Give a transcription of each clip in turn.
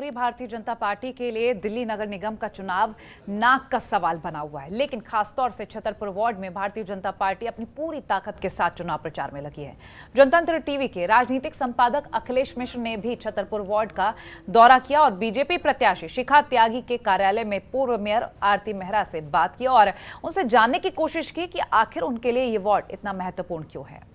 पूरी भारतीय जनता पार्टी के लिए दिल्ली नगर निगम का चुनाव नाक का सवाल बना हुआ है, लेकिन खासतौर से छतरपुर वार्ड में भारतीय जनता पार्टी अपनी पूरी ताकत के साथ चुनाव प्रचार में लगी है। जनतंत्र टीवी के राजनीतिक संपादक अखिलेश मिश्र ने भी छतरपुर वार्ड का दौरा किया और बीजेपी प्रत्याशी शिखा त्यागी के कार्यालय में पूर्व मेयर आरती मेहरा से बात की और उनसे जानने की कोशिश की कि आखिर उनके लिए ये वार्ड इतना महत्वपूर्ण क्यों है।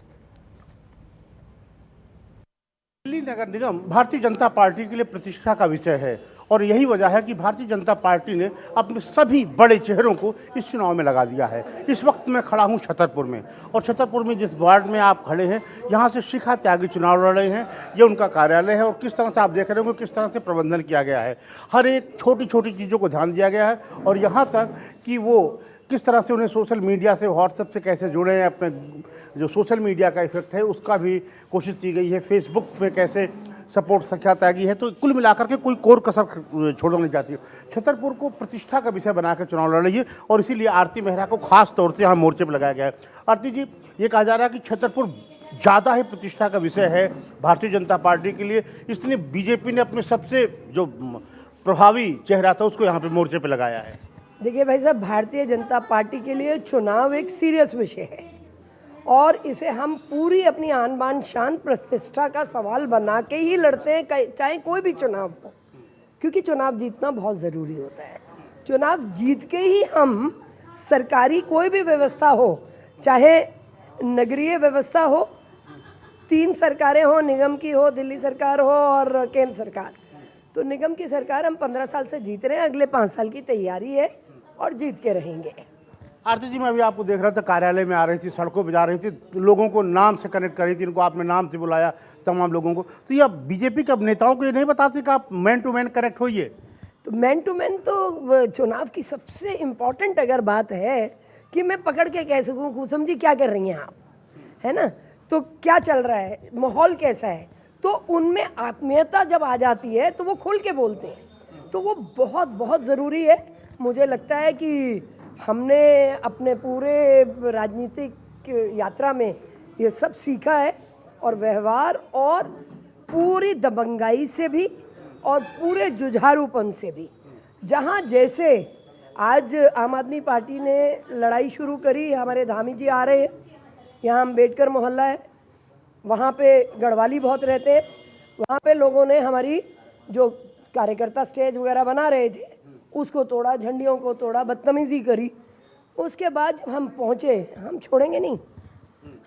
दिल्ली नगर निगम भारतीय जनता पार्टी के लिए प्रतिष्ठा का विषय है और यही वजह है कि भारतीय जनता पार्टी ने अपने सभी बड़े चेहरों को इस चुनाव में लगा दिया है। इस वक्त मैं खड़ा हूं छतरपुर में और छतरपुर में जिस वार्ड में आप खड़े हैं यहाँ से शिखा त्यागी चुनाव लड़ रहे हैं। ये उनका कार्यालय है और किस तरह से आप देख रहे हो किस तरह से प्रबंधन किया गया है। हर एक छोटी छोटी चीज़ों को ध्यान दिया गया है और यहाँ तक कि वो किस तरह से उन्हें सोशल मीडिया से व्हाट्सएप से कैसे जुड़े हैं, अपने जो सोशल मीडिया का इफेक्ट है उसका भी कोशिश की गई है। फेसबुक में कैसे सपोर्ट शिखा त्यागी है, तो कुल मिलाकर के कोई कोर कसर छोड़ना नहीं चाहती। छतरपुर को प्रतिष्ठा का विषय बना कर चुनाव लड़ रही है और इसीलिए आरती मेहरा को खास तौर से यहाँ मोर्चे पर लगाया गया है। आरती जी, ये कहा जा रहा है कि छतरपुर ज़्यादा ही प्रतिष्ठा का विषय है भारतीय जनता पार्टी के लिए, इसलिए बीजेपी ने अपने सबसे जो प्रभावी चेहरा था उसको यहाँ पर मोर्चे पर लगाया है। देखिए भाई साहब, भारतीय जनता पार्टी के लिए चुनाव एक सीरियस विषय है और इसे हम पूरी अपनी आन बान शान प्रतिष्ठा का सवाल बना के ही लड़ते हैं, चाहे कोई भी चुनाव हो, क्योंकि चुनाव जीतना बहुत ज़रूरी होता है। चुनाव जीत के ही हम सरकारी कोई भी व्यवस्था हो, चाहे नगरीय व्यवस्था हो, 3 सरकारें हो, निगम की हो, दिल्ली सरकार हो और केंद्र सरकार, तो निगम की सरकार हम 15 साल से जीत रहे हैं, अगले 5 साल की तैयारी है और जीत के रहेंगे। आरती जी, मैं अभी आपको देख रहा था, कार्यालय में आ रही थी, सड़कों पर जा रही थी, लोगों को नाम से कनेक्ट कर रही थी, इनको आपने नाम से बुलाया तमाम लोगों को, तो ये बीजेपी के नेताओं को ये नहीं बताते कि आप मैन टू मैन कनेक्ट होइए? तो मैन टू मैन तो चुनाव की सबसे इम्पॉर्टेंट अगर बात है कि मैं पकड़ के कह सकूँ खूब समझी क्या कर रही हैं आप, है ना, तो क्या चल रहा है, माहौल कैसा है, तो उनमें आत्मीयता जब आ जाती है तो वो खुल के बोलते हैं, तो वो बहुत बहुत ज़रूरी है। मुझे लगता है कि हमने अपने पूरे राजनीतिक यात्रा में ये सब सीखा है और व्यवहार और पूरी दबंगाई से भी और पूरे जुझारूपन से भी। जहाँ जैसे आज आम आदमी पार्टी ने लड़ाई शुरू करी, हमारे धामी जी आ रहे हैं, यहाँ अम्बेडकर मोहल्ला है, वहाँ पे गढ़वाली बहुत रहते हैं, वहाँ पे लोगों ने हमारी जो कार्यकर्ता स्टेज वगैरह बना रहे थे उसको तोड़ा, झंडियों को तोड़ा, बदतमीज़ी करी। उसके बाद जब हम पहुँचे, हम छोड़ेंगे नहीं,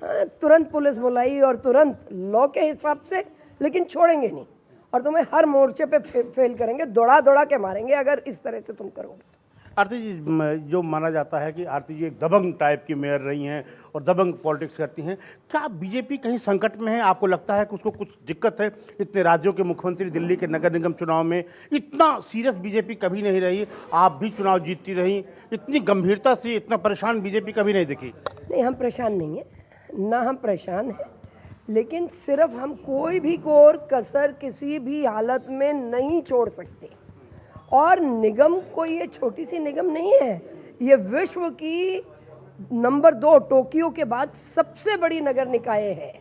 हाँ, तुरंत पुलिस बुलाई और तुरंत लॉ के हिसाब से, लेकिन छोड़ेंगे नहीं और तुम्हें हर मोर्चे पे फेल करेंगे, दौड़ा दौड़ा के मारेंगे अगर इस तरह से तुम करोगे। आरती जी, जो माना जाता है कि आरती जी एक दबंग टाइप की मेयर रही हैं और दबंग पॉलिटिक्स करती हैं, क्या बीजेपी कहीं संकट में है? आपको लगता है कि उसको कुछ दिक्कत है? इतने राज्यों के मुख्यमंत्री दिल्ली के नगर निगम चुनाव में इतना सीरियस बीजेपी कभी नहीं रही, आप भी चुनाव जीतती रही, इतनी गंभीरता से इतना परेशान बीजेपी कभी नहीं दिखी। नहीं, हम परेशान नहीं हैं, ना हम परेशान हैं, लेकिन सिर्फ हम कोई भी कोर कसर किसी भी हालत में नहीं छोड़ सकते। और निगम कोई ये छोटी सी निगम नहीं है, ये विश्व की नंबर 2 टोक्यो के बाद सबसे बड़ी नगर निकाय है।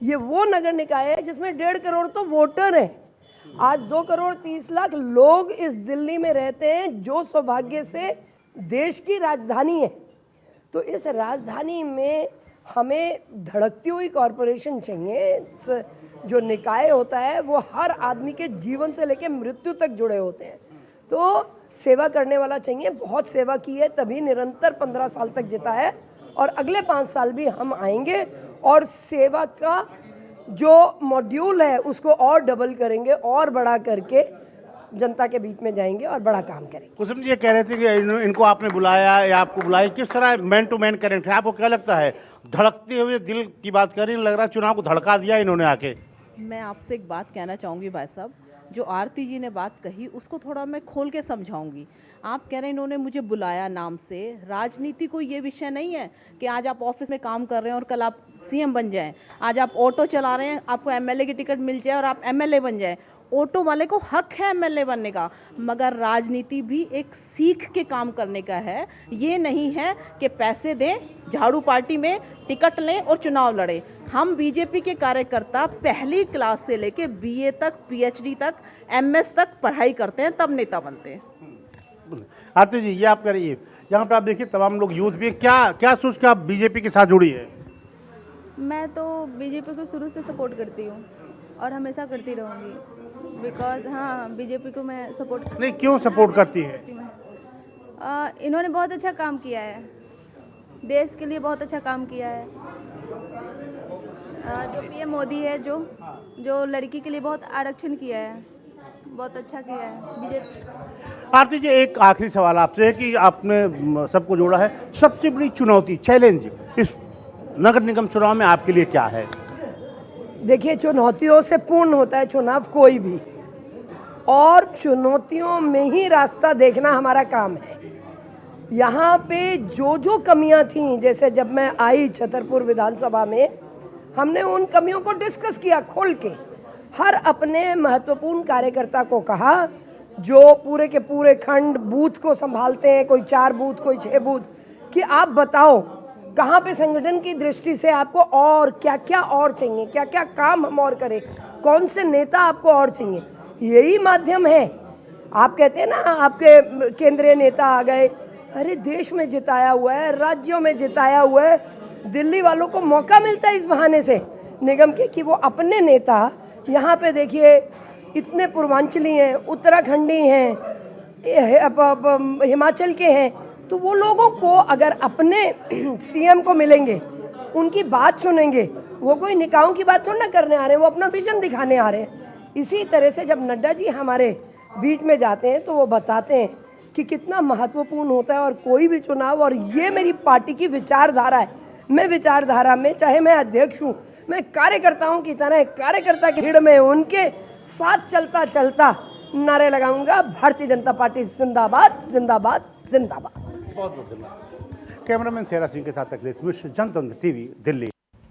ये वो नगर निकाय है जिसमें 1.5 करोड़ तो वोटर हैं। आज 2 करोड़ 30 लाख लोग इस दिल्ली में रहते हैं, जो सौभाग्य से देश की राजधानी है। तो इस राजधानी में हमें धड़कती हुई कॉरपोरेशन चाहिए। जो निकाय होता है वो हर आदमी के जीवन से लेकर मृत्यु तक जुड़े होते हैं, तो सेवा करने वाला चाहिए। बहुत सेवा की है, तभी निरंतर 15 साल तक जिता है और अगले 5 साल भी हम आएंगे और सेवा का जो मॉड्यूल है उसको और डबल करेंगे और बड़ा करके जनता के बीच में जाएंगे और बड़ा काम करेंगे। कुसुम जी ये कह रहे थे कि इनको आपने बुलाया या आपको बुलाया, किस तरह मैन टू मैन कनेक्ट है? आपको क्या लगता है? धड़कते हुए दिल की बात कर रही है, लग रहा है चुनाव को धड़का दिया इन्होंने आके। मैं आपसे एक बात कहना चाहूँगी भाई साहब, जो आरती जी ने बात कही उसको थोड़ा मैं खोल के समझाऊंगी। आप कह रहे हैं इन्होंने मुझे बुलाया नाम से, राजनीति कोई ये विषय नहीं है कि आज आप ऑफिस में काम कर रहे हैं और कल आप सीएम बन जाएं, आज आप ऑटो चला रहे हैं आपको एमएलए की टिकट मिल जाए और आप एमएलए बन जाएं। ऑटो वाले को हक है एमएलए बनने का, मगर राजनीति भी एक सीख के काम करने का है। ये नहीं है कि पैसे दें, झाड़ू पार्टी में टिकट लें और चुनाव लड़ें। हम बीजेपी के कार्यकर्ता पहली क्लास से लेके बीए तक, पीएचडी तक, एमएस तक पढ़ाई करते हैं, तब नेता बनते हैं। आरती जी, ये आप करिए, यहाँ पे आप देखिए तमाम लोग यूथ भी हैं। क्या सोच के आप बीजेपी के साथ जुड़ी है? मैं तो बीजेपी को शुरू से सपोर्ट करती हूँ और हमेशा करती रहूँगी, बिकॉज हाँ, बीजेपी को मैं सपोर्ट नहीं, क्यों सपोर्ट करती है? इन्होंने बहुत अच्छा काम किया है, देश के लिए बहुत अच्छा काम किया है। जो पीएम मोदी है, जो लड़की के लिए बहुत आरक्षण किया है, बहुत अच्छा किया है बीजेपी। आरती जी, एक आखिरी सवाल आपसे है कि आपने सबको जोड़ा है, सबसे बड़ी चुनौती, चैलेंज इस नगर निगम चुनाव में आपके लिए क्या है? देखिए, चुनौतियों से पूर्ण होता है चुनाव कोई भी, और चुनौतियों में ही रास्ता देखना हमारा काम है। यहाँ पे जो कमियां थीं, जैसे जब मैं आई छतरपुर विधानसभा में, हमने उन कमियों को डिस्कस किया खोल के। हर अपने महत्वपूर्ण कार्यकर्ता को कहा, जो पूरे के पूरे खंड बूथ को संभालते हैं, कोई 4 बूथ, कोई 6 बूथ, कि आप बताओ कहाँ पे संगठन की दृष्टि से आपको और क्या क्या और चाहिए, क्या क्या काम हम और करें, कौन से नेता आपको और चाहिए। यही माध्यम है। आप कहते हैं ना, आपके केंद्रीय नेता आ गए, अरे देश में जिताया हुआ है, राज्यों में जिताया हुआ है, दिल्ली वालों को मौका मिलता है इस बहाने से निगम के कि वो अपने नेता यहाँ पे देखिए इतने पूर्वांचली हैं, उत्तराखंडी हैं, हिमाचल के हैं, तो वो लोगों को अगर अपने सीएम को मिलेंगे, उनकी बात सुनेंगे, वो कोई निकायों की बात थोड़ा ना करने आ रहे हैं, वो अपना विजन दिखाने आ रहे हैं। इसी तरह से जब नड्डा जी हमारे बीच में जाते हैं तो वो बताते हैं कि कितना महत्वपूर्ण होता है और कोई भी चुनाव, और ये मेरी पार्टी की विचारधारा है। मैं विचारधारा में, चाहे मैं अध्यक्ष हूँ, मैं कार्यकर्ताओं की तरह कार्यकर्ता की भीड़ में उनके साथ चलता चलता नारे लगाऊंगा, भारतीय जनता पार्टी जिंदाबाद, जिंदाबाद, जिंदाबाद। बहुत बहुत धन्यवाद। कैमरामैन सेरा सिंह के साथ अखिलेश मिश्र, जनतंत्र टीवी, दिल्ली।